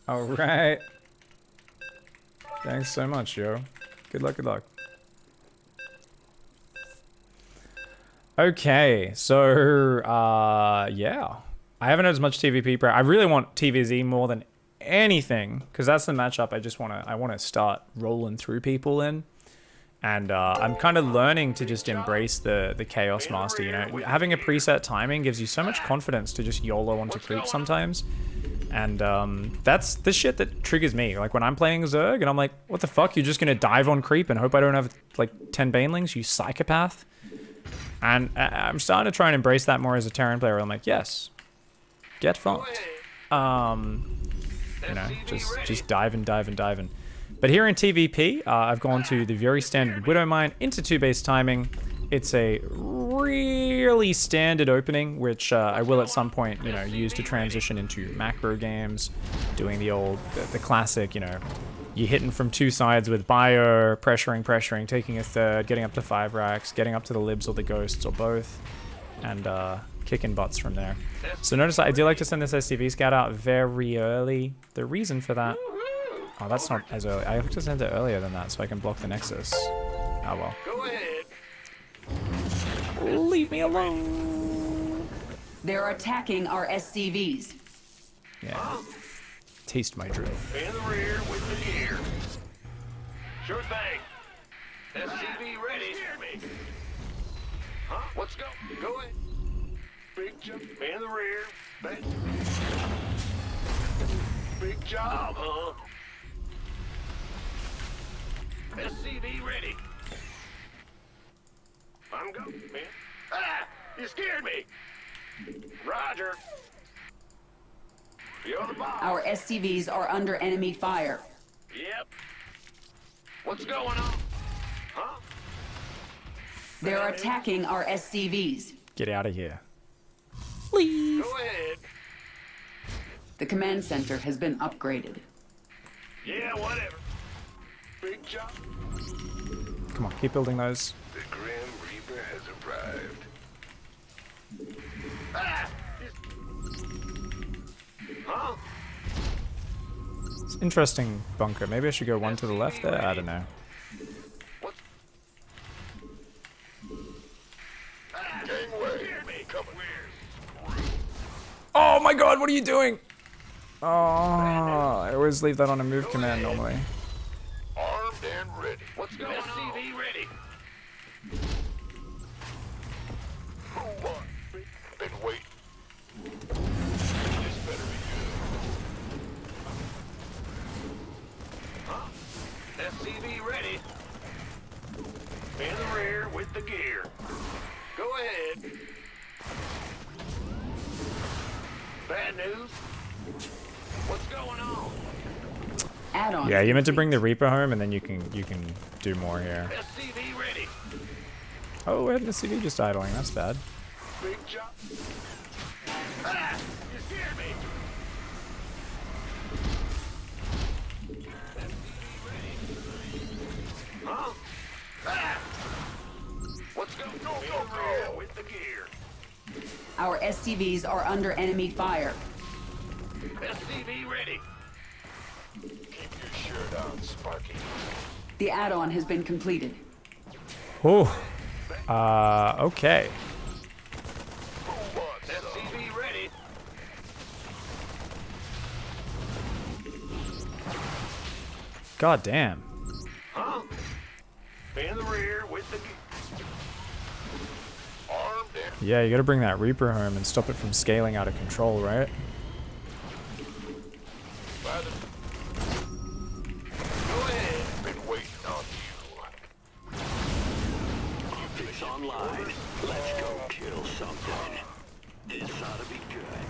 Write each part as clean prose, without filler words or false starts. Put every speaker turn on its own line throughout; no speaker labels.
Alright. Thanks so much, yo. Good luck, good luck. Okay, so, yeah. I haven't had as much TVP prep. I really want TVZ more than anything, because that's the matchup I want to start rolling through people in. And I'm kind of learning to just embrace the Chaos Master, you know? Having a preset timing gives you so much confidence to just YOLO onto creep sometimes. And that's the shit that triggers me. Like when I'm playing Zerg and I'm like, what the fuck? You're just going to dive on creep and hope I don't have like 10 Banelings, you psychopath? And I'm starting to try and embrace that more as a Terran player. I'm like, yes, get fucked. You know, just dive and dive and dive and. But here in TVP, I've gone to the very standard Widow Mine into 2-base timing. It's a really standard opening, which I will at some point, you know, use to transition into macro games, doing the classic, you know, you're hitting from two sides with bio, pressuring, taking a third, getting up to 5 racks, getting up to the libs or the ghosts or both, and kicking butts from there. So notice I do like to send this SCV scout out very early. The reason for that, oh, that's not as early. I have to send it earlier than that so I can block the Nexus. Oh well.
Go ahead.
Leave me alone.
They're attacking our SCVs.
Yeah. Taste my drill.
In the rear with the gear. Sure thing. SCV ready. Hear me. Huh? Let's go. Go ahead. Big jump. In the rear. Bang. Big job, huh? SCV ready. I'm going, man. Ah! You scared me. Roger. You're the boss.
Our SCVs are under enemy fire.
Yep. What's going on? Huh?
They're attacking our SCVs.
Get out of here. Leave.
Go ahead.
The command center has been upgraded.
Yeah, whatever. Big job.
Come on, keep building those.
The Grim Reaper has arrived. Ah! Huh?
It's interesting bunker. Maybe I should go one to the left there? I don't know.
What? Ah, Gangway. Come where?
Oh my god, what are you doing? Oh, I always leave that on a move command normally.
Armed and ready. What's going on? SCV ready. Move on. Been waiting. This better be good. Huh? SCV ready. In the rear with the gear. Go ahead. Bad news. What's going on?
Add-on.
Yeah, you meant to bring the Reaper home and then you can do more here.
SCV ready.
Oh, we had an SCV just idling. That's bad.
Big job. Ah! You scared me. Huh? Ah! Let's go. Go. With the gear.
Our SCVs are under enemy fire.
SCV ready. Keep your shirt on, Sparky.
The add-on has been completed.
Oh. Okay.
SCV ready.
God damn.
Huh? In the rear with the gear. Armed and
Yeah, you gotta bring that Reaper home and stop it from scaling out of control, right?
by the... Go ahead. Been waiting on you.
It's online. Let's go kill something. This ought to be good.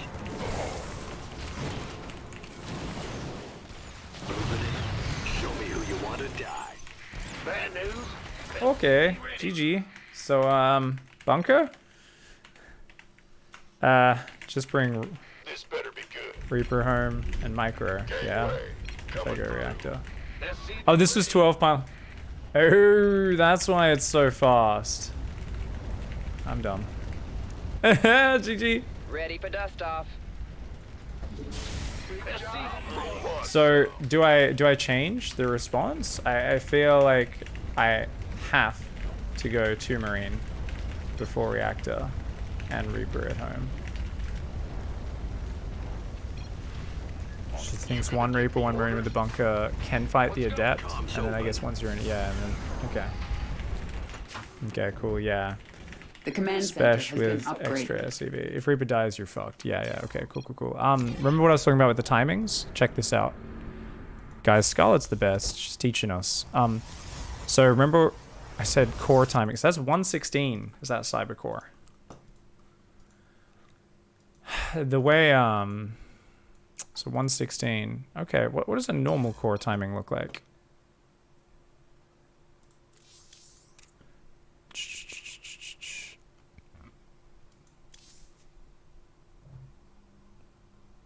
Move it in. Show me who you want to die.
Bad news.
Okay, GG. So, bunker? Just bring
This better be good.
Reaper home and micro. Yeah,
Gateway, coming
Lego
through.
reactor.
SCV
Oh, this was 12 pile. Oh, that's why it's so fast. I'm dumb. GG.
Ready for dust off.
SCV.
So do I change the response? I feel like I have to go to Marine before Reactor and Reaper at home. She thinks one Reaper, one Marine with the bunker can fight the Adept, and then I guess once you're in it, yeah, and then, okay. Okay, cool, yeah.
The command center
Spesh
has
with
been upgraded.
extra SCV. If Reaper dies, you're fucked. Yeah, okay, cool. Remember what I was talking about with the timings? Check this out. Guys, Scarlet's the best. She's teaching us. So remember I said core timings. That's 116. Is that cyber core? The way, so 116. Okay, what does a normal core timing look like?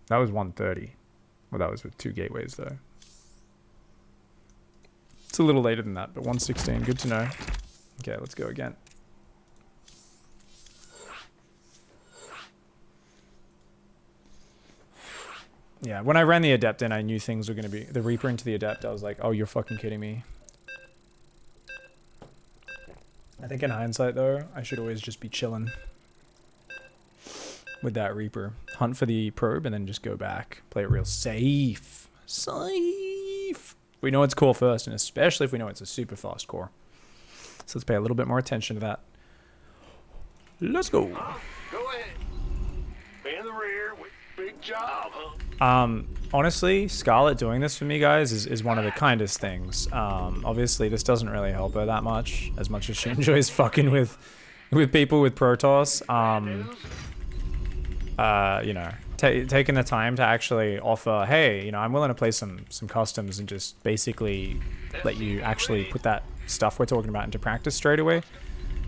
That was 130. Well, that was with 2 gateways, though. It's a little later than that, but 116. Good to know. Okay, let's go again. Yeah, when I ran the Adept in, I knew things were going to be... The Reaper into the Adept, I was like, oh, you're fucking kidding me. I think in hindsight, though, I should always just be chilling with that Reaper. Hunt for the probe and then just go back. Play it real safe. Safe. We know it's core first, and especially if we know it's a super fast core. So let's pay a little bit more attention to that. Let's go.
Go ahead. Be in the rear. Big job, huh?
Honestly, Scarlet doing this for me, guys, is one of the kindest things. Obviously, this doesn't really help her that much as she enjoys fucking with people with Protoss. You know, taking the time to actually offer, hey, you know, I'm willing to play some customs and just basically let you actually put that stuff we're talking about into practice straight away.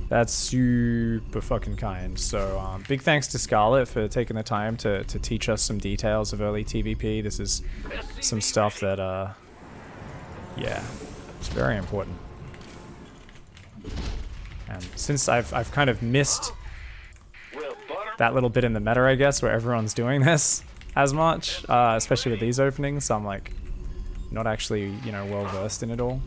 That's super fucking kind. So big thanks to Scarlet for taking the time to teach us some details of early TVP. This is some stuff that, yeah, it's very important. And since I've kind of missed that little bit in the meta, I guess, where everyone's doing this as much, especially with these openings, so I'm like not actually, you know, well versed in it all.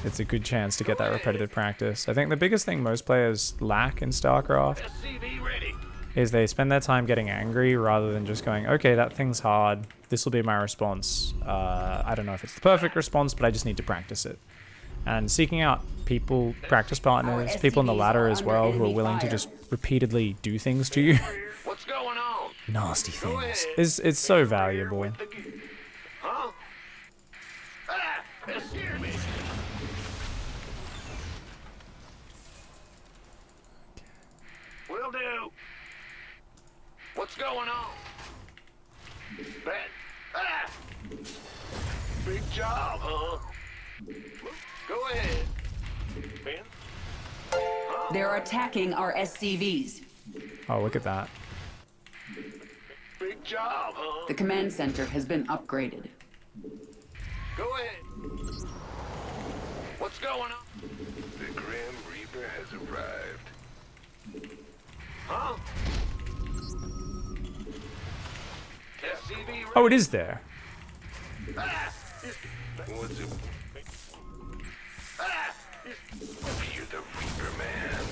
It's a good chance to get that repetitive practice. I think the biggest thing most players lack in StarCraft is they spend their time getting angry rather than just going, okay, that thing's hard, this will be my response. I don't know if it's the perfect response, but I just need to practice it. And seeking out people, practice partners, people in the ladder as well, who are willing to just repeatedly do things to you.
What's going on?
Nasty things. It's so valuable.
Huh? Ah, that scared me. Will do. What's going on? Bad. Ah! Big job, huh? Go ahead. Ben? Huh?
They're attacking our SCVs.
Oh, look at that.
Big job, huh?
The command center has been upgraded.
Go ahead. What's going on? The Grim Reaper has arrived. Huh? SCV.
Oh, it is there.
Ah! What's it? Ah! You're the Reaper, man.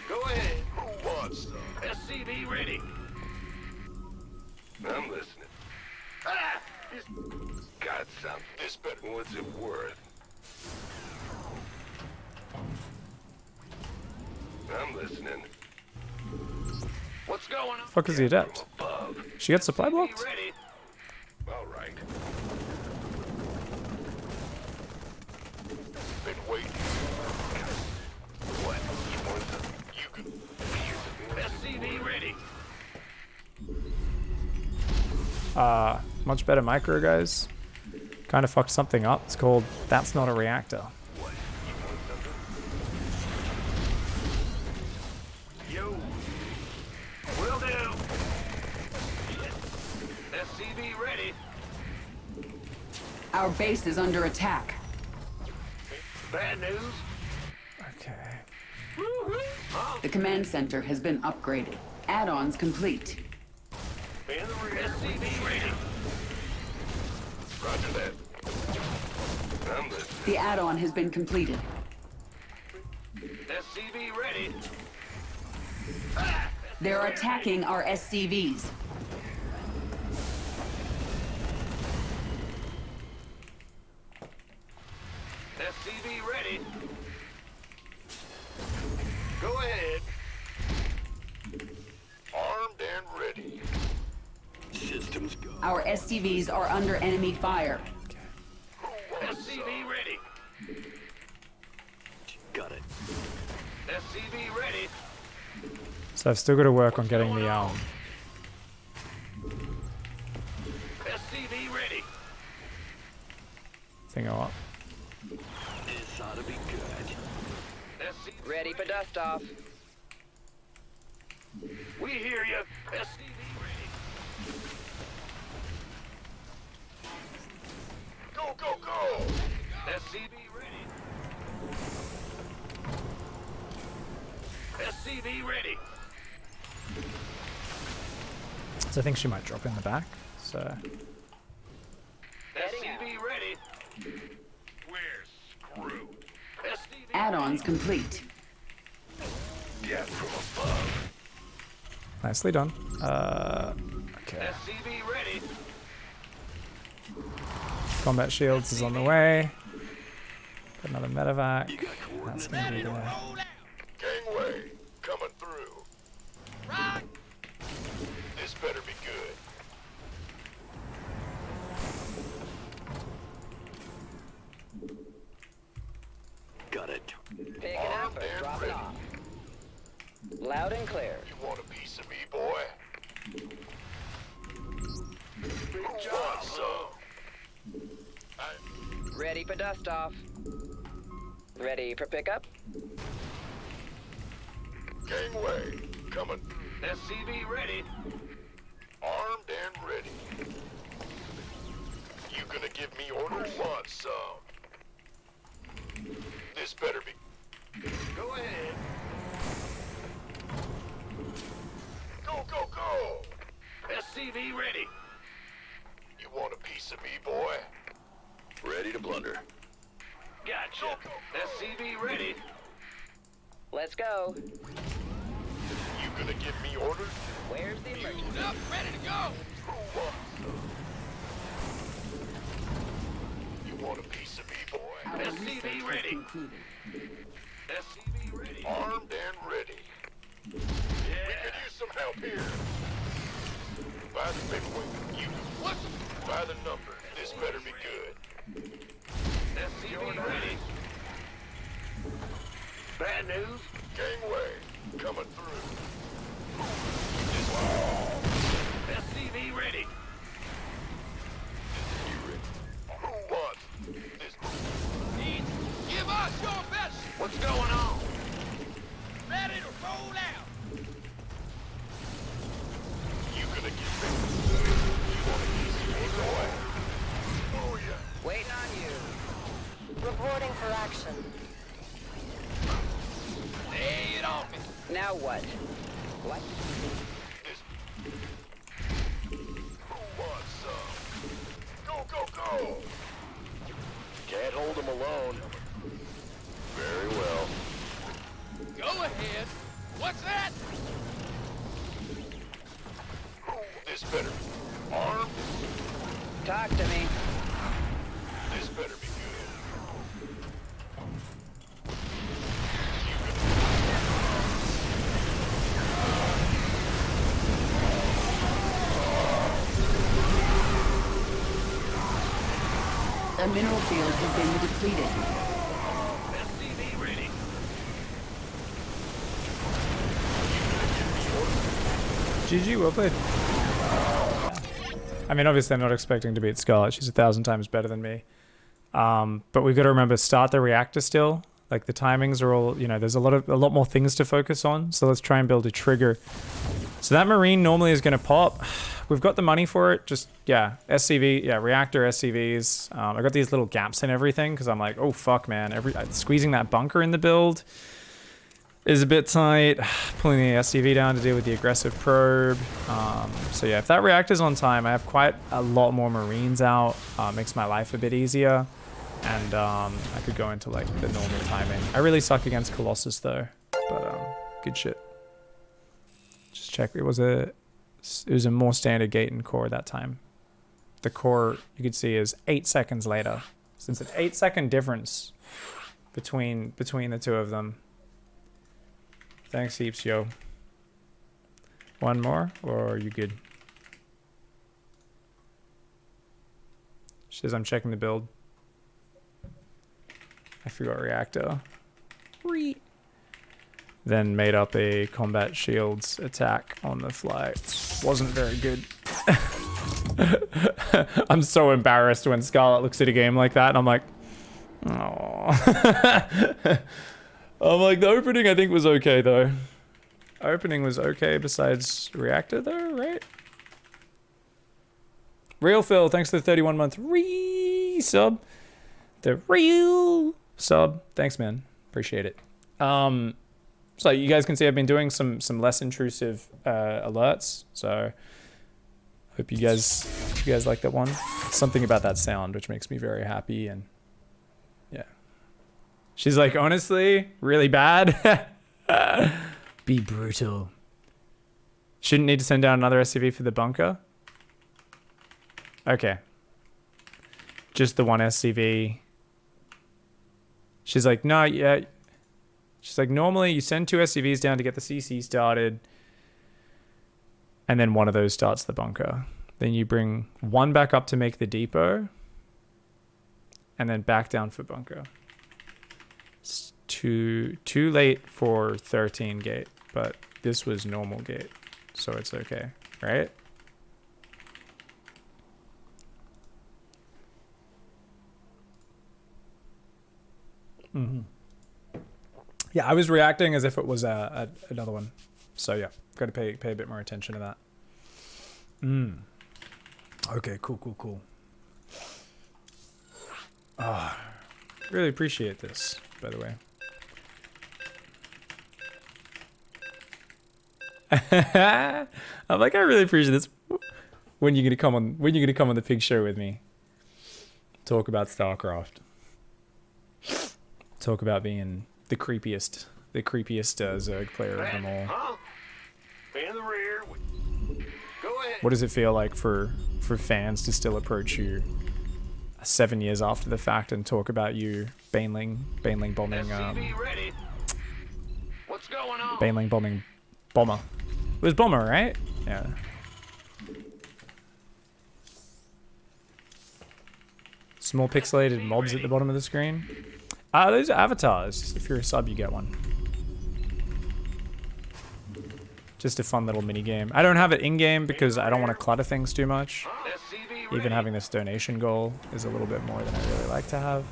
Go ahead. Who wants some? SCV ready. I'm listening. Ah! Got something. This better. What's it worth? I'm listening. What's going on?
Fuck is the Adept? She gets supply blocked?
Ready. All right. Been waiting. What? You want some? You can. SCV ready.
Much better micro, guys. Kind of fucked something up. It's called That's Not a Reactor.
What? You want something? Yo. Will do. SCV ready.
Our base is under attack.
Bad news.
Okay.
Huh?
The command center has been upgraded. Add-ons complete.
Man in the rear. SCV ready. Roger that. I'm listening.
The add-on has been completed.
SCV ready.
They're attacking our SCVs.
SCV ready. Go ahead. Armed and ready.
Systems go.
Our SCVs are under enemy fire.
SCV ready.
Got it.
SCV ready.
So I've still got to work on getting the
SCV ready.
thing up.
This ought to be good.
SCV
Ready for dust off.
We hear you. SCV ready. Go, go, go. SCV ready. SCV ready.
So I think she might drop in the back. So
SCV ready. We're screwed. SCV
Add-ons complete.
get from above.
nicely done. Okay.
SCV ready.
Combat shields is on the way. Got another medevac.
You got
That's
coordinates.
gonna be there.
Gangway coming through. This better be good.
Got it.
Picking up
Armed
or
and
dropping
ready.
off. Loud and clear.
You want a piece of me, boy? Big job, son.
Ready for dust off. Ready for pickup.
Gangway coming. SCV ready. Armed and ready. You gonna give me orders? Want some? This better be. Go ahead. Go, go, go. SCV ready. You want a piece of me, boy? Ready to blunder. Gotcha. SCV ready.
Let's go.
You gonna give me orders?
Where's the emergency?
Who wants some? You want a piece of me, boy?
Our research
SCV
has
ready.
concluded.
SCV ready. Armed and ready. Yeah. We could use some help here. By the big wing. You. By the number. This better be good. SCV ready. Bad news. Gangway coming through. This one. SCV ready. You ready? Who wants this?
Give us your best.
What's going on?
Ready to roll out.
You gonna get me? You wanna kiss me, boy? Oh yeah.
Waiting on you.
Reporting for action.
Lay it on me.
Now what? What?
This. Who wants some? Go, go, go! Can't hold him alone. Very well.
Go ahead. What's that?
This better. Armed.
Talk to me.
This better be good.
The mineral field has been depleted.
SCV ready.
GG, well played. I mean, obviously, I'm not expecting to beat Scarlet. She's 1,000 times better than me. But we've got to remember, start the reactor still. Like, the timings are all, you know, there's a lot more things to focus on. So let's try and build a trigger. So that Marine normally is going to pop. We've got the money for it. Just, yeah, SCV, yeah, reactor SCVs. I got these little gaps in everything because I'm like, oh, fuck, man. Squeezing that bunker in the build. is a bit tight. Pulling the SCV down to deal with the aggressive probe. So yeah, if that reactor's on time, I have quite a lot more Marines out. Makes my life a bit easier. And I could go into like the normal timing. I really suck against Colossus though. But good shit. Just check. It was a more standard gate and core that time. The core you could see is 8 seconds later. So it's an 8-second difference between the two of them. Thanks heaps, yo. One more, or are you good? She says I'm checking the build. I forgot reactor. Then made up a combat shields attack on the fly. Wasn't very good. I'm so embarrassed when Scarlet looks at a game like that and I'm like, oh. I'm like, the opening I think was okay though. Opening was okay besides reactor though, right? Real Phil, thanks for the 31-month sub. The real sub. Thanks, man. Appreciate it. So you guys can see I've been doing some less intrusive alerts. So hope you guys like that one. Something about that sound which makes me very happy, and yeah. She's like, honestly, really bad. Be brutal. Shouldn't need to send down another SCV for the bunker. Okay. Just the one SCV. She's like, no, yeah. She's like, normally you send 2 SCVs down to get the CC started. And then one of those starts the bunker. Then you bring one back up to make the depot. And then back down for bunker. It's too late for 13 gate. But this was normal gate. So it's okay, right? Mm-hmm. Yeah, I was reacting as if it was another one. So yeah, got to pay a bit more attention to that. Okay, cool. Really appreciate this, by the way. I'm like, I really appreciate this. When you gonna come on the pig show with me? Talk about StarCraft. Talk about being the creepiest Zerg player of them all.
Huh? In the rear. Go ahead.
What does it feel like for fans to still approach you 7 years after the fact and talk about you Baneling bombing
SCV ready. What's going on?
Baneling bombing Bomber. It was Bomber, right? Yeah. Small pixelated mobs at the bottom of the screen. Those are avatars. If you're a sub, you get one. Just a fun little mini game. I don't have it in game because I don't want to clutter things too much. Even having this donation goal is a little bit more than I really like to have.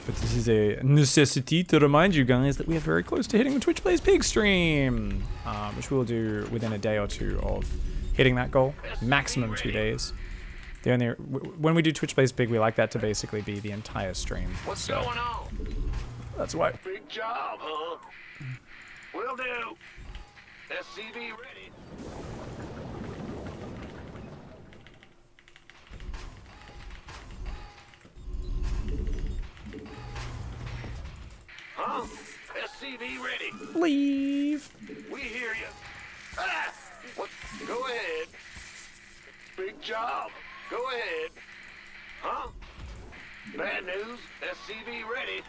But this is a necessity to remind you guys that we are very close to hitting the Twitch Plays Pig stream, which we'll do within a day or two of hitting that goal. Maximum 2 days. When we do Twitch Plays Pig, we like that to basically be the entire stream.
What's going on?
That's why.
Big job, huh? Will do. SCV ready. Huh? SCV ready.
Leave.
We hear you. Ah! What? Go ahead. Big job. Go ahead. Huh? Bad news. SCV ready.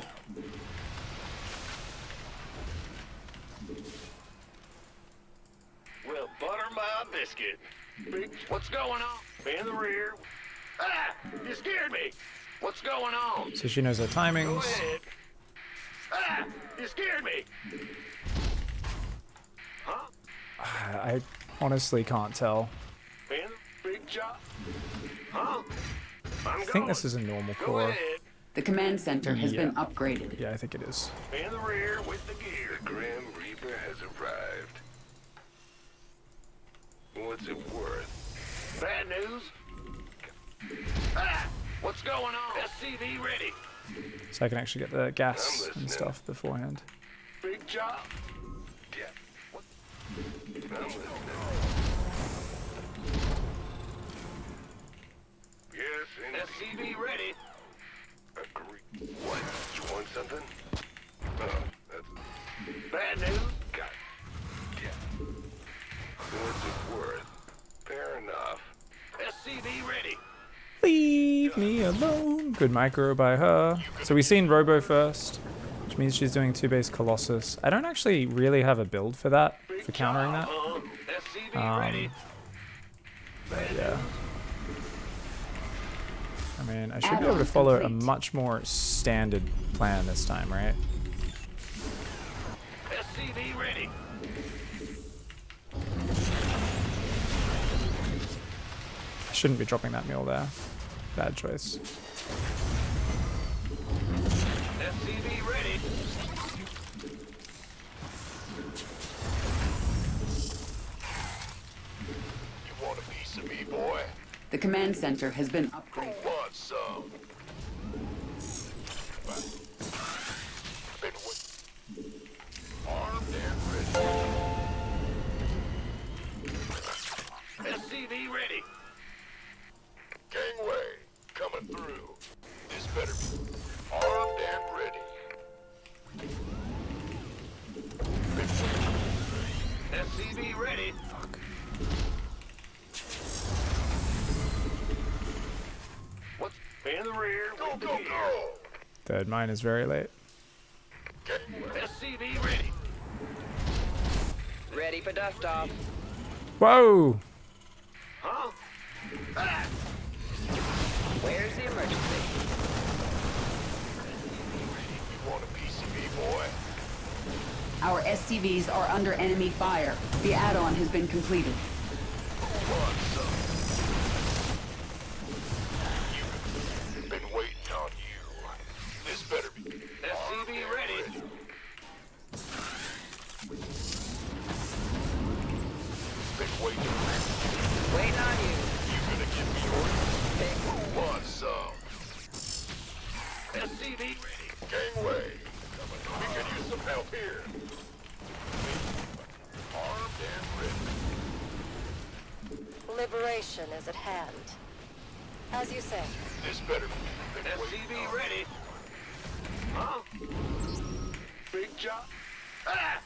Well, butter my biscuit. Big. What's going on? In the rear. Ah! You scared me. What's going on?
So she knows her
Go
timings.
ahead. Ah! You scared me. Huh?
I honestly can't tell.
In big job. Huh?
I think this is a normal
Go
core.
ahead.
The command center has
Yeah.
been upgraded.
Yeah, I think it is.
In the rear with the gear. The Grim Reaper has arrived. What's it worth? Bad news. Ah! What's going on? SCV ready.
So I can actually get the gas and stuff beforehand.
Big job. Yeah. What? I'm listening. Yes, indeed. SCV ready. Agree. What? You want something? That's bad news. Got it. Yeah. What's it worth? Fair enough. SCV ready.
Leave me alone. Good micro by her. So we've seen Robo first, which means she's doing 2-base Colossus. I don't actually really have a build for that, for countering that.
SCV ready.
Yeah. I mean, I should be able to follow a much more standard plan this time, right?
SCV ready.
I shouldn't be dropping that mule there. Bad choice.
SCV ready. You want a piece of me, boy?
The command center has been upgraded.
Want some? Been armed and ready. SCV ready. Gangway coming through. This better be armed and ready. SCV ready.
Fuck.
What's in the rear? Go, go, go!
Third mine is very late.
SCV ready.
Ready for dust off.
Whoa!
Huh? Ah!
Where's the emergency?
You want a piece of me, boy?
Our SCVs are under enemy fire. The add-on has been completed.
Want some? You've been waiting on you. This better be. SCV ready. Been waiting.
Waiting on you.
You gonna give me orders?
Big.
Want some? SCV ready. Gangway. We could use some help here. Armed and ready.
Liberation is at hand. As you say.
This better be. SCV ready. Huh? Big job. Ah!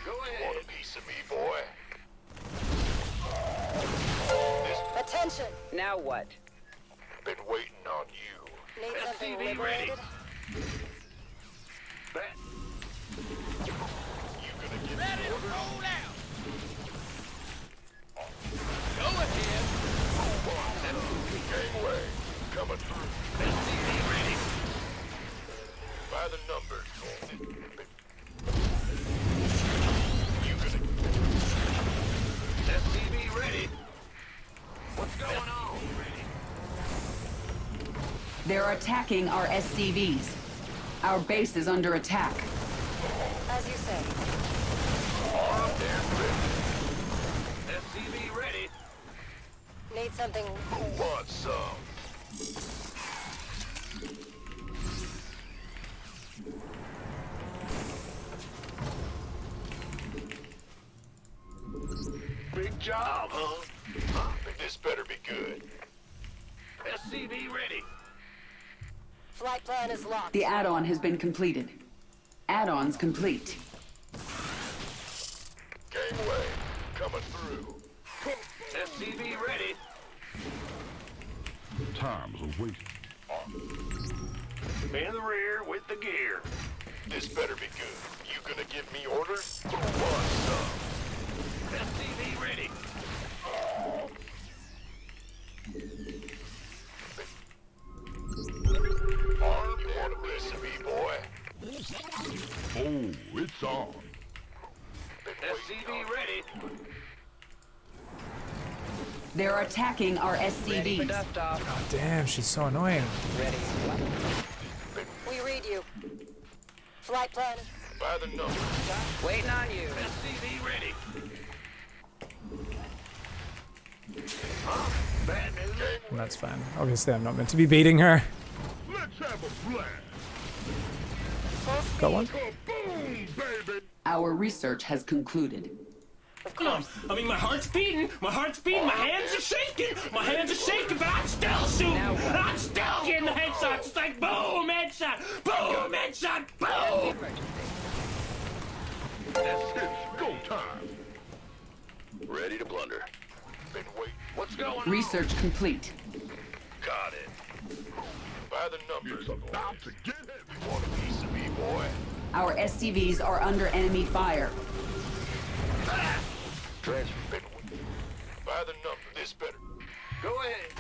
Go ahead. Want a piece of me, boy? This
Attention!
Now what?
been waiting on you.
Need something
SCV ready.
liberated?
Bet. You gonna give
Ready
me
to
orders?
roll out. Go ahead.
Gangway coming through. SCV ready. By the numbers. You gonna? SCV ready. What's going on?
They're attacking our SCVs. Our base is under attack.
As you say.
Armed and ready. SCV ready.
Need something.
Who wants some? Big job, huh? This better be good. SCV ready.
Flight plan is locked.
The add-on has been completed. Add-ons complete.
Gangway coming through. SCV ready.
Time's a waste.
In the rear with the gear. This better be good. You gonna give me orders? Who wants some? SCV ready. Armed and ready, boy.
Oh, it's on.
SCV ready.
They're attacking our
Ready for
SCVs.
dust off.
Damn, she's so annoying.
Ready.
We read you. Flight plan.
By the numbers.
Waiting on you.
SCV ready. Huh? Bad news.
And that's fine. Obviously, I'm not meant to be beating her.
Let's have a blast.
Full speed.
Got one?
Kaboom, baby!
Our research has concluded.
Of course.
I mean, my heart's beating, my hands are shaking, but I'm still shooting. I'm still getting the headshots. It's like boom, headshot, boom, headshot, boom.
That's it. Go time. Ready to plunder. Been waiting. What's going on?
Research complete.
Got it. By the numbers. It's about to get it. You want a piece of me, boy?
Our SCVs are under enemy fire.
Transfer. Been waiting. By the number. This better. Go ahead.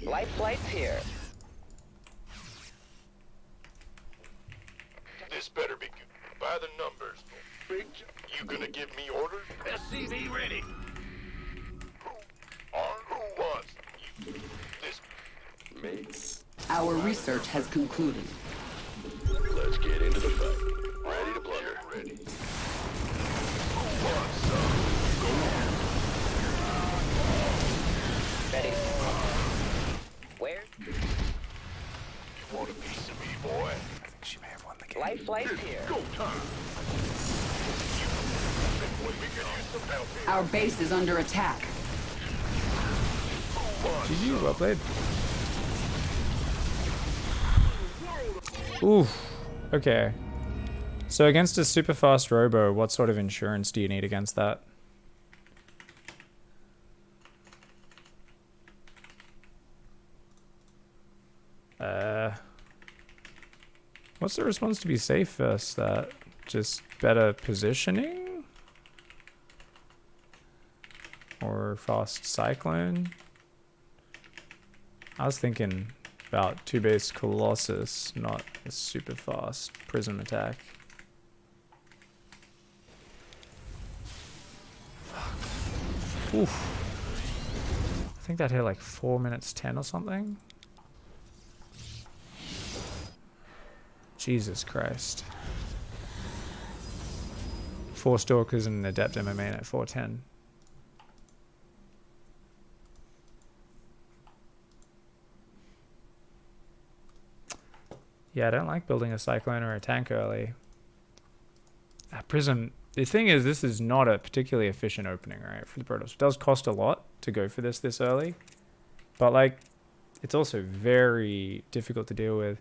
Life flight's here.
This better be good. By the numbers. Big J- You gonna give me orders? SCV ready. Who wants you? This. Me.
Our research has concluded.
Let's get into the fight. Ready to plunder. Ready. Who wants some?
Ready. Where?
You want a piece of me, boy?
She may have won the game.
Life flight's here.
Go time. We can use some help here.
Our base is under attack.
GG, well played. Ooh, okay. So against a super fast robo, what sort of insurance do you need against that? What's the response to be safe first? That just better positioning? Or fast cyclone? I was thinking about 2-base Colossus, not a super fast prism attack. Fuck. Oof. I think that hit like 4 minutes 10 or something. Jesus Christ. 4 Stalkers and an Adept in my main at 410. Yeah, I don't like building a Cyclone or a tank early. Prism, the thing is, this is not a particularly efficient opening, right, for the Protoss. It does cost a lot to go for this early. But, like, it's also very difficult to deal with.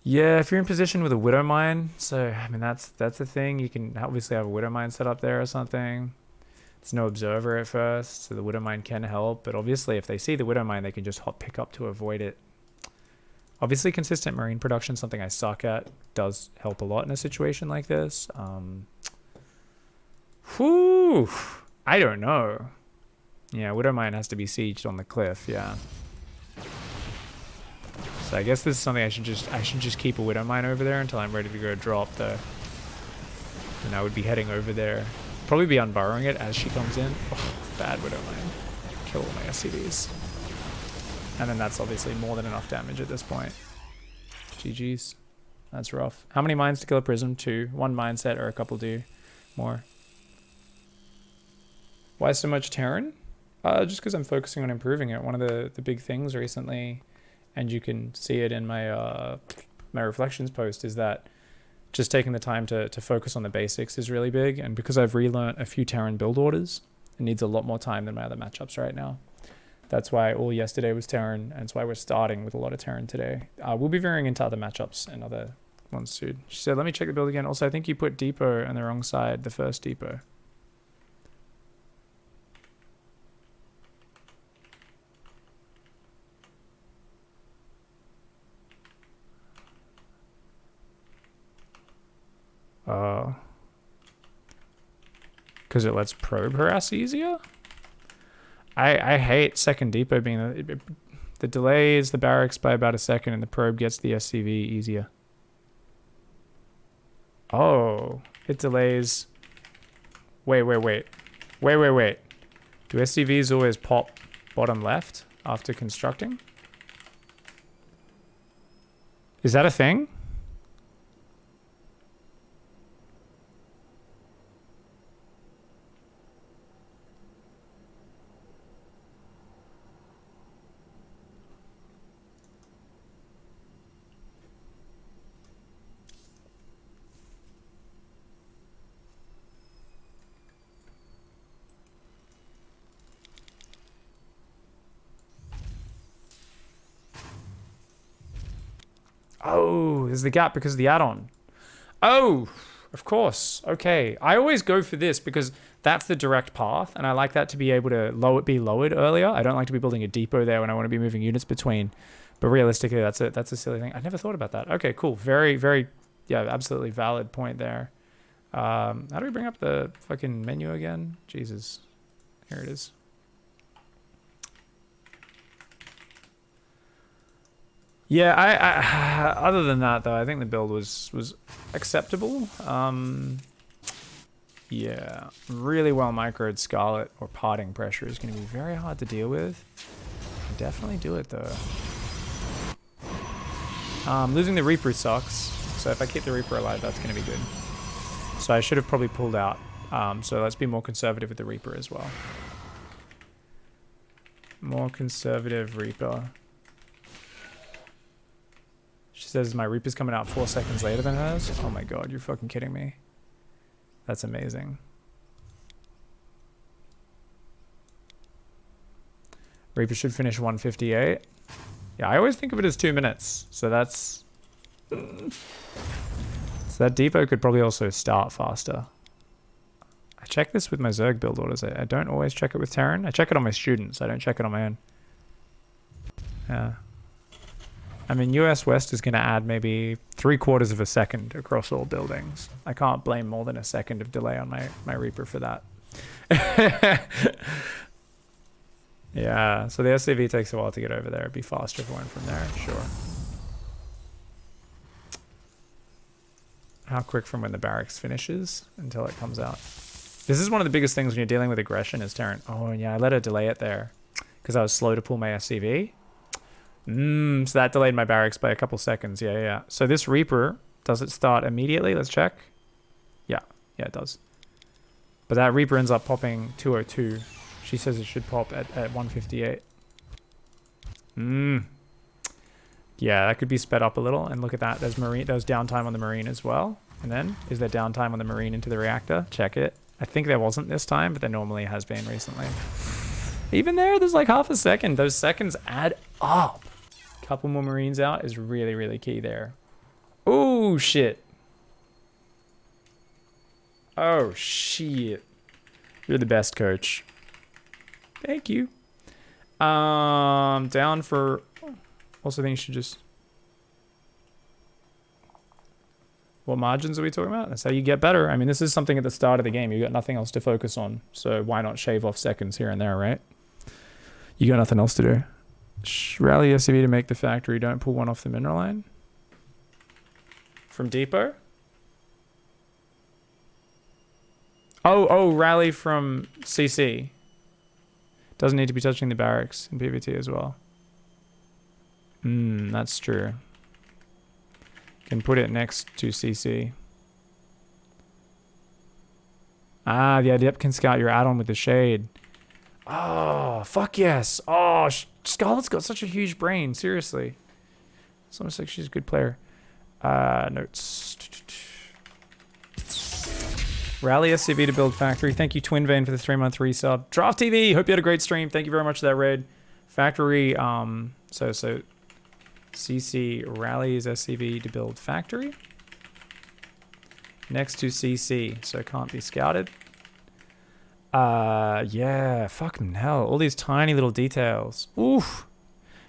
Yeah, if you're in position with a Widow Mine, so, I mean, that's a thing. You can obviously have a Widow Mine set up there or something. It's no Observer at first, so the Widow Mine can help. But obviously, if they see the Widow Mine, they can just hot pick up to avoid it. Obviously, consistent marine production, something I suck at, does help a lot in a situation like this. Whew, I don't know. Yeah, Widow Mine has to be sieged on the cliff, yeah. So I guess this is something I should just keep a Widow Mine over there until I'm ready to go drop though. And I would be heading over there. Probably be unburrowing it as she comes in. Oh, bad Widow Mine. Kill all my SCVs. And then that's obviously more than enough damage at this point. GG's. That's rough. How many mines to kill a Prism? 2. 1 mindset or a couple do more. Why so much Terran? Just because I'm focusing on improving it. One of the big things recently, and you can see it in my my reflections post, is that just taking the time to focus on the basics is really big. And because I've relearnt a few Terran build orders, it needs a lot more time than my other matchups right now. That's why all yesterday was Terran, and that's why we're starting with a lot of Terran today. We'll be veering into other matchups and other ones soon. She said, let me check the build again. Also, I think you put Depot on the wrong side, the first Depot. Because it lets probe harass easier? I hate second depot being the delays the barracks by about a second and the probe gets the SCV easier. Oh, it delays. Wait. Do SCVs always pop bottom left after constructing? Is that a thing? Oh, there's the gap because of the add-on. Oh, of course. Okay. I always go for this because that's the direct path, and I like that to be able to be lowered earlier. I don't like to be building a depot there when I want to be moving units between. But realistically, that's a silly thing. I never thought about that. Okay, cool. Very, very, yeah, absolutely valid point there. How do we bring up the fucking menu again? Jesus. Here it is. Yeah, I other than that though, I think the build was acceptable. Yeah, really well microed Scarlet or parting pressure is going to be very hard to deal with. Definitely do it though. Losing the Reaper sucks, so if I keep the Reaper alive, that's going to be good. So I should have probably pulled out. So let's be more conservative with the Reaper as well. More conservative Reaper. She says my Reaper's coming out 4 seconds later than hers. Oh my god, you're fucking kidding me. That's amazing. Reaper should finish 158. Yeah, I always think of it as 2 minutes. So that's... So that depot could probably also start faster. I check this with my Zerg build orders. I don't always check it with Terran. I check it on my students. I don't check it on my own. Yeah. I mean, US West is going to add maybe 3/4 of a second across all buildings. I can't blame more than a second of delay on my Reaper for that. Yeah, so the SCV takes a while to get over there. It'd be faster if it went from there, sure. How quick from when the barracks finishes until it comes out? This is one of the biggest things when you're dealing with aggression is Terran. Oh, yeah, I let her delay it there because I was slow to pull my SCV. So that delayed my barracks by a couple seconds. Yeah. So this Reaper, does it start immediately? Let's check. Yeah, it does. But that Reaper ends up popping 202. She says it should pop at 158. Yeah, that could be sped up a little. And look at that. There's downtime on the Marine as well. And then, is there downtime on the Marine into the reactor? Check it. I think there wasn't this time, but there normally has been recently. Even there's like half a second. Those seconds add up. Couple more Marines out is really, really key there. Oh, shit. Oh, shit. You're the best, coach. Thank you. Down for... Also think you should just... What margins are we talking about? That's how you get better. I mean, this is something at the start of the game. You've got nothing else to focus on. So why not shave off seconds here and there, right? You got nothing else to do. Rally SCV to make the factory. Don't pull one off the mineral line. From depot? Oh, rally from CC. Doesn't need to be touching the barracks in PvT as well. That's true. Can put it next to CC. Ah, the Adept can scout your add-on with the shade. Oh, fuck yes. Oh, Scarlet's got such a huge brain. Seriously. It's almost like she's a good player. Notes. Rally SCV to build factory. Thank you, Twin Vein, for the 3-month resub. Draft TV. Hope you had a great stream. Thank you very much for that raid. Factory. So CC rallies SCV to build factory. Next to CC. So it can't be scouted. Yeah, fucking hell. All these tiny little details. Oof.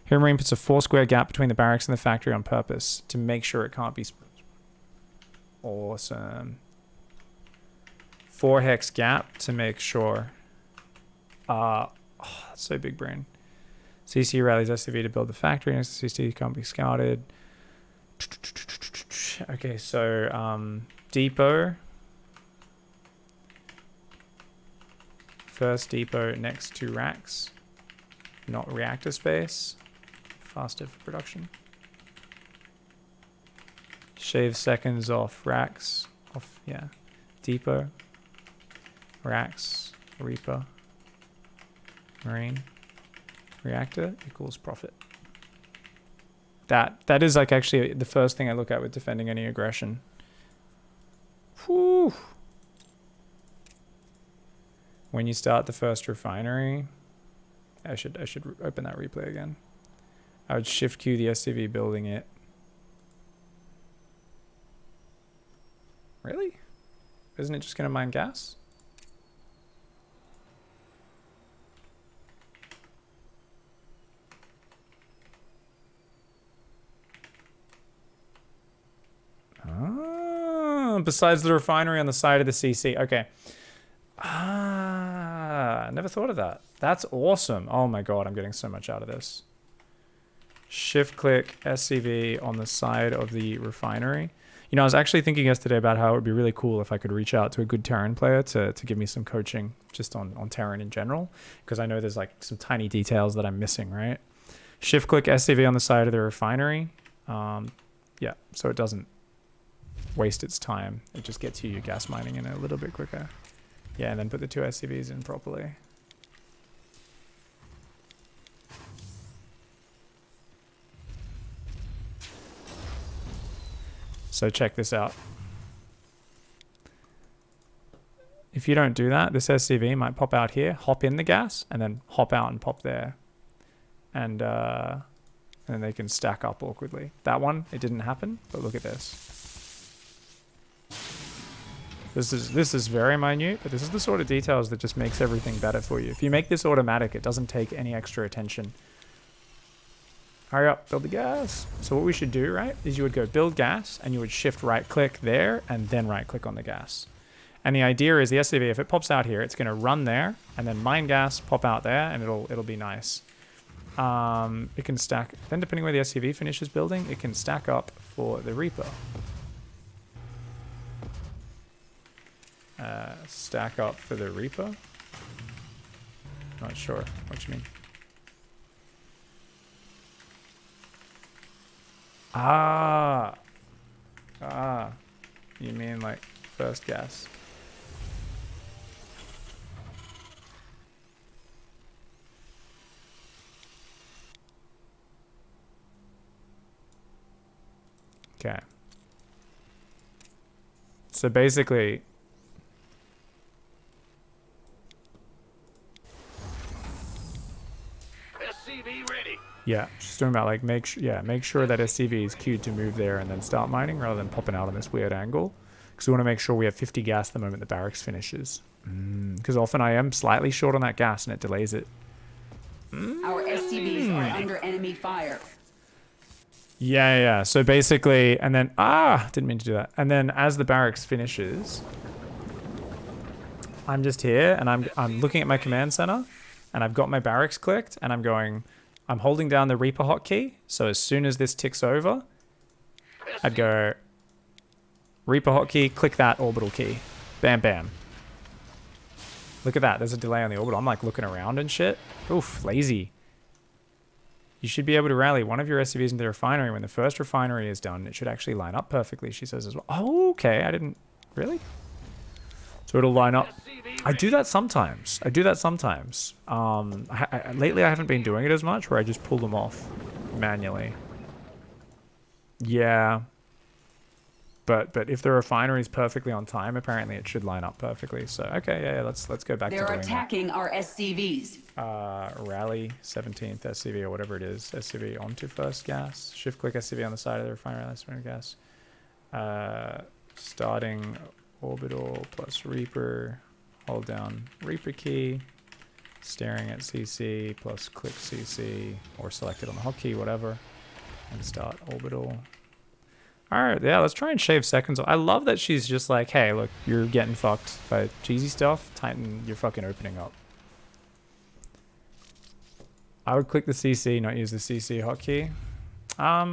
Here Marine puts a 4 square gap between the barracks and the factory on purpose to make sure it can't be... Awesome. 4 hex gap to make sure. Oh, that's so big brain. CC rallies SCV to build the factory. Next to CC can't be scouted. Okay, so, depot. First depot next to racks, not reactor space. Faster for production. Shave seconds off racks. Yeah. Depot. Racks. Reaper. Marine. Reactor equals profit. That is like actually the first thing I look at with defending any aggression. Whew. When you start the first refinery, I should open that replay again. I would shift Q the SCV building it. Really? Isn't it just going to mine gas? Ah, besides the refinery on the side of the CC. Okay. Ah, never thought of that. That's awesome. Oh my god, I'm getting so much out of this. Shift click SCV on the side of the refinery. You know, I was actually thinking yesterday about how it would be really cool if I could reach out to a good Terran player to give me some coaching just on Terran in general, because I know there's like some tiny details that I'm missing, right? Shift click SCV on the side of the refinery. Yeah, so it doesn't waste its time. It just gets you your gas mining in a little bit quicker. Yeah, and then put the 2 SCVs in properly. So check this out. If you don't do that, this SCV might pop out here, hop in the gas, and then hop out and pop there. And then they can stack up awkwardly. That one, it didn't happen, but look at this. This is very minute, but this is the sort of details that just makes everything better for you. If you make this automatic, it doesn't take any extra attention. Hurry up, build the gas. So what we should do, right, is you would go build gas, and you would shift right click there, and then right click on the gas. And the idea is the SCV, if it pops out here, it's going to run there, and then mine gas, pop out there, and it'll be nice. It can stack, then depending where the SCV finishes building, it can stack up for the Reaper. Stack up for the Reaper? Not sure what you mean. Ah, you mean like first gas? Okay. So basically,
SCV ready.
yeah, just talking about like make sure that SCV is queued to move there and then start mining rather than popping out on this weird angle. Because we want to make sure we have 50 gas the moment the barracks finishes. Because often I am slightly short on that gas and it delays it.
Our SCVs are under enemy fire.
Yeah. So basically, and then didn't mean to do that. And then as the barracks finishes, I'm just here and I'm looking at my command center, and I've got my barracks clicked, and I'm holding down the Reaper hotkey. So as soon as this ticks over, I'd go Reaper hotkey, click that orbital key, bam, bam. Look at that. There's a delay on the orbital. I'm like looking around and shit. Oof, lazy. You should be able to rally one of your SCVs into the refinery when the first refinery is done. It should actually line up perfectly, she says as well. Oh, okay. I didn't... Really? So it'll line up. I do that sometimes. Lately, I haven't been doing it as much, where I just pull them off manually. Yeah. But if the refinery is perfectly on time, apparently it should line up perfectly. So, okay, yeah, let's go back to doing that.
They're attacking our SCVs.
Rally 17th SCV or whatever it is. SCV onto first gas. Shift click SCV on the side of the refinery. Let's run gas. Starting orbital plus Reaper. Hold down Reaper key. Staring at CC plus click CC or select it on the hotkey, whatever. And start orbital. Alright, yeah, let's try and shave seconds. I love that she's just like, hey, look, you're getting fucked by cheesy stuff. Titan, you're fucking opening up. I would click the CC, not use the CC hotkey. I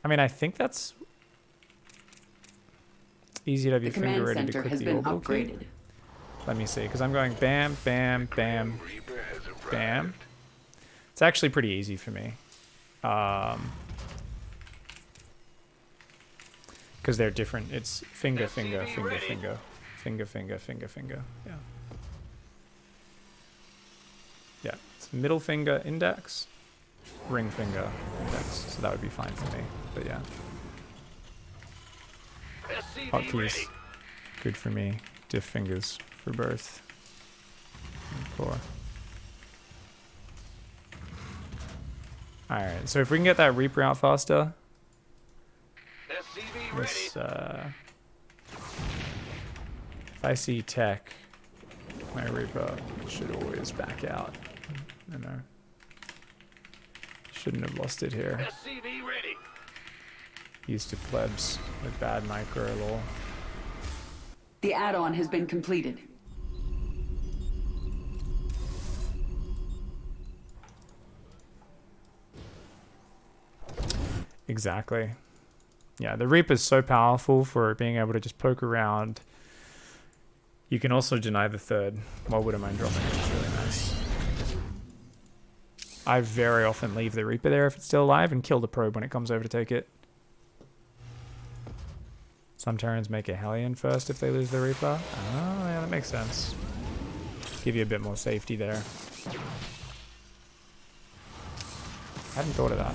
mean, I think that's easy to have your finger ready to click the orbital key. Let me see, because I'm going bam, bam, bam, bam. It's actually pretty easy for me. Because they're different. It's finger, finger, finger, finger. Finger, finger, finger, finger. Yeah. Yeah. It's middle finger, index, ring finger, index. So that would be fine for me. But yeah. Hotkeys. Good for me. Diff fingers for both. And core. Alright, so if we can get that Reaper out faster,
SCV ready.
this, if I see tech, my Reaper should always back out. You know. Shouldn't have lost it here.
SCV ready.
Used to plebs with bad micro lore.
The add-on has been completed.
Exactly. Yeah, the Reaper's so powerful for being able to just poke around. You can also deny the third while Widowmine dropping. It's really nice. I very often leave the Reaper there if it's still alive and kill the probe when it comes over to take it. Some Terrans make a Hellion first if they lose the Reaper. Oh, yeah, that makes sense. Give you a bit more safety there. Hadn't thought of that.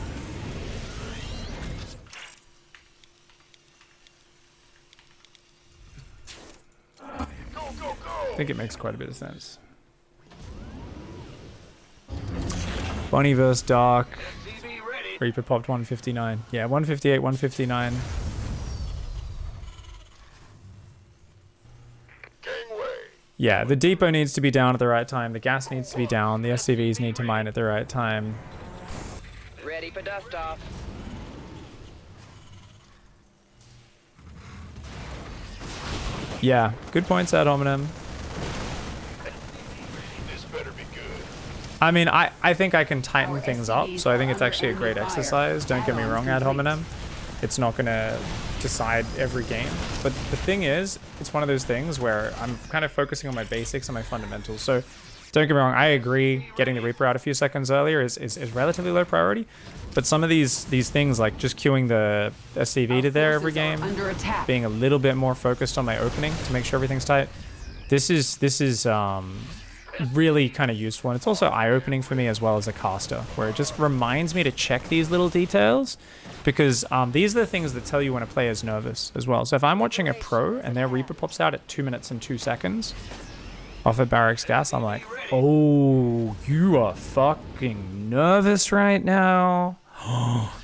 I think it makes quite a bit of sense. Bonnie vs. Dark.
SCV ready.
Reaper popped 159. Yeah, 158, 159.
Gangway.
Yeah, the depot needs to be down at the right time. The gas needs to be down. The SCVs need to mine at the right time.
Ready for dust off.
Yeah, good points ad hominem.
This better be good.
I mean, I think I can tighten things up, so I think it's actually a great exercise. Don't get me wrong, ad hominem. It's not going to decide every game. But the thing is, it's one of those things where I'm kind of focusing on my basics and my fundamentals. So don't get me wrong, I agree getting the Reaper out a few seconds earlier is relatively low priority. But some of these things, like just queuing the SCV to there every game,
Under attack.
being a little bit more focused on my opening to make sure everything's tight, this is really kind of useful. And it's also eye-opening for me as well as a caster, where it just reminds me to check these little details, because these are the things that tell you when a player is nervous as well. So if I'm watching a pro and their Reaper pops out at 2 minutes and 2 seconds off a barracks gas, I'm like, oh, you are fucking nervous right now.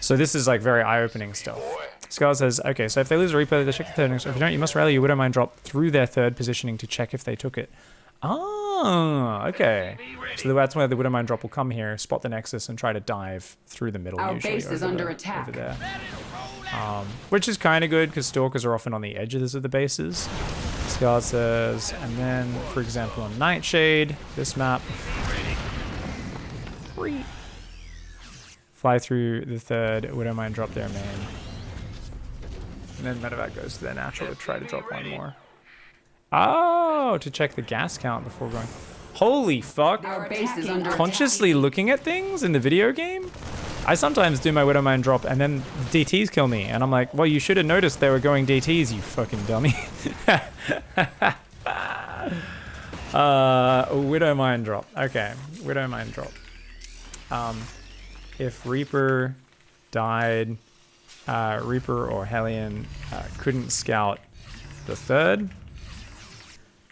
So this is like very eye-opening stuff. Scar says, okay, so if they lose a Reaper, they check the third. If you don't, you must rally your Widowmine drop through their third positioning to check if they took it. Oh, okay. So that's where the Widowmine drop will come here, spot the Nexus, and try to dive through the middle.
Our
Usually
base is
over
under
the-
attack.
over there. Which is kind of good because Stalkers are often on the edges of the bases. Scar says, and then, for example, on Nightshade, this map, fly through the third, Widowmine drop their main. And then Medevac goes to their natural to try to drop one more. Oh, to check the gas count before going. Holy fuck.
Our base is under
Consciously looking at things in the video game? I sometimes do my Widowmine drop and then DTs kill me. And I'm like, well, you should have noticed they were going DTs, you fucking dummy. Widowmine drop. Okay, Widowmine drop. If Reaper died, Reaper or Hellion couldn't scout the third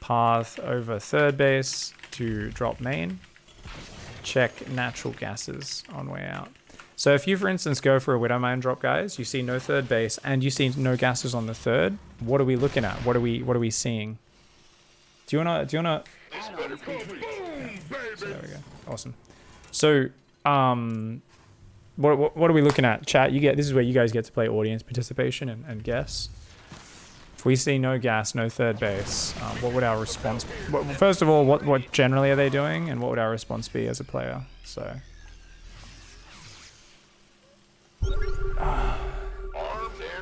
path over third base to drop main, check natural gases on way out. So if you, for instance, go for a Widowmine drop, guys, you see no third base and you see no gases on the third. What are we looking at? What are we seeing? Do you wanna? So there we go. Awesome. So what are we looking at? Chat, this is where you guys get to play audience participation and guess. If we see no gas, no third base, what would our response be? First of all, what generally are they doing, and what would our response be as a player? So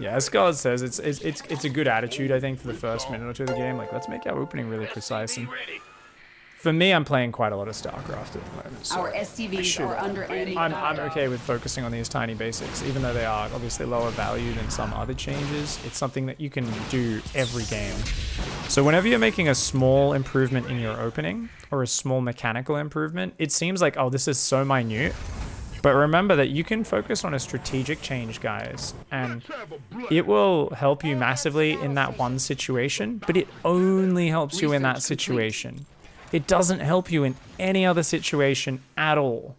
yeah, as Scarlet says, it's a good attitude, I think, for the first minute or two of the game. Like, let's make our opening really precise. And for me, I'm playing quite a lot of StarCraft at the moment. So
Our SCVs are under enemy
I'm
fire.
okay with focusing on these tiny basics, even though they are obviously lower value than some other changes. It's something that you can do every game. So whenever you're making a small improvement in your opening, or a small mechanical improvement, it seems like, oh, this is so minute. But remember that you can focus on a strategic change, guys, and it will help you massively in that one situation, but it only helps you in that situation. It doesn't help you in any other situation at all.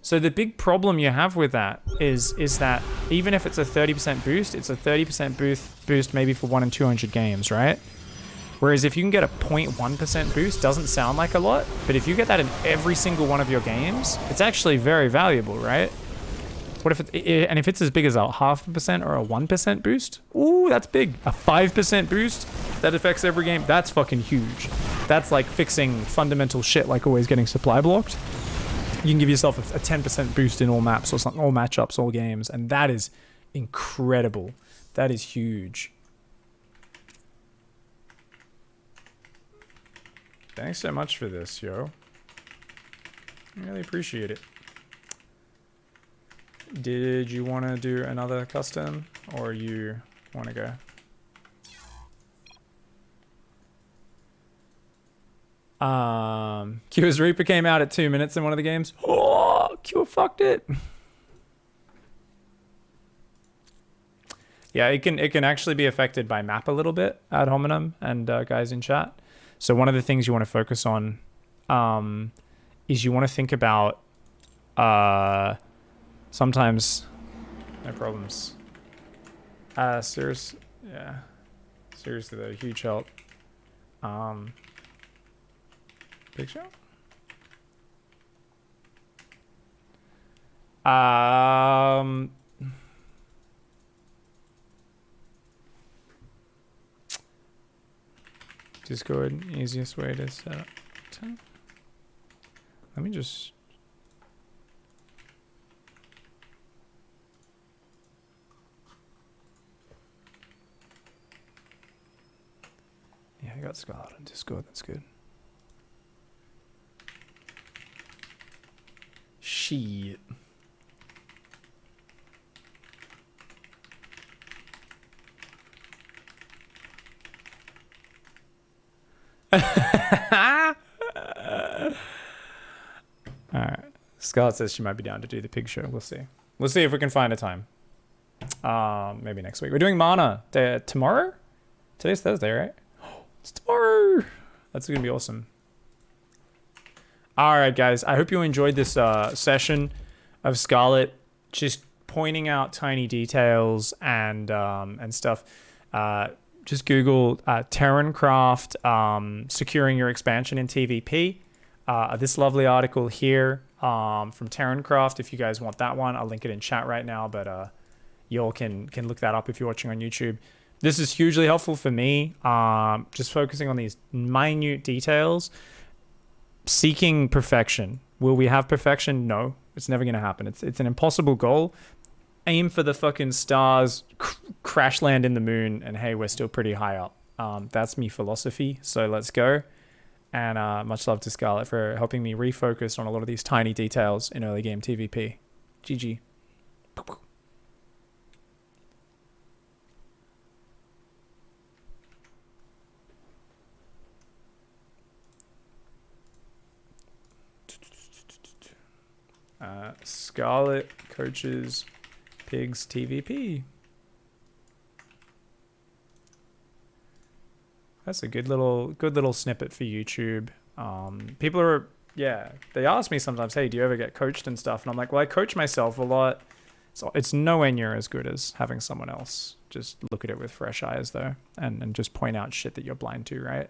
So the big problem you have with that is that even if it's a 30% boost, it's a 30% boost maybe for 1 in 200 games, right? Whereas if you can get a 0.1% boost, doesn't sound like a lot, but if you get that in every single one of your games, it's actually very valuable, right? What if and if it's as big as a 0.5% or a 1% boost? Ooh, that's big. A 5% boost that affects every game. That's fucking huge. That's like fixing fundamental shit, like always getting supply blocked. You can give yourself a 10% boost in all maps or something, all matchups, all games, and that is incredible. That is huge. Thanks so much for this, yo. I really appreciate it. Did you want to do another custom, or you want to go? Cure's Reaper came out at 2 minutes in one of the games. Oh, Cure fucked it. Yeah, it can actually be affected by map a little bit, ad hominem and guys in chat. So one of the things you want to focus on is you want to think about sometimes no problems. Seriously though, huge help. Picture? Discord, easiest way to set up. Let me just. Yeah, I got Scarlet on Discord. That's good. Shit. Alright. Scarlett says she might be down to do the pig show. We'll see. We'll see if we can find a time. Maybe next week. We're doing Mana tomorrow? Today's Thursday, right? It's tomorrow. That's gonna be awesome. Alright, guys. I hope you enjoyed this session of Scarlet just pointing out tiny details and stuff. Just Google Terrancraft securing your expansion in TVP. This lovely article here from Terrancraft. If you guys want that one, I'll link it in chat right now. But y'all can look that up if you're watching on YouTube. This is hugely helpful for me. Just focusing on these minute details. Seeking perfection. Will we have perfection? No, it's never going to happen. It's an impossible goal. Aim for the fucking stars, crash land in the moon, and hey, we're still pretty high up. That's me philosophy, so let's go. And much love to Scarlett for helping me refocus on a lot of these tiny details in early game TVP. GG. Scarlett coaches Pigs TVP. That's a good little snippet for YouTube. People are, they ask me sometimes, hey, do you ever get coached and stuff? And I'm like, well, I coach myself a lot. So it's nowhere near as good as having someone else just look at it with fresh eyes though, and just point out shit that you're blind to, right?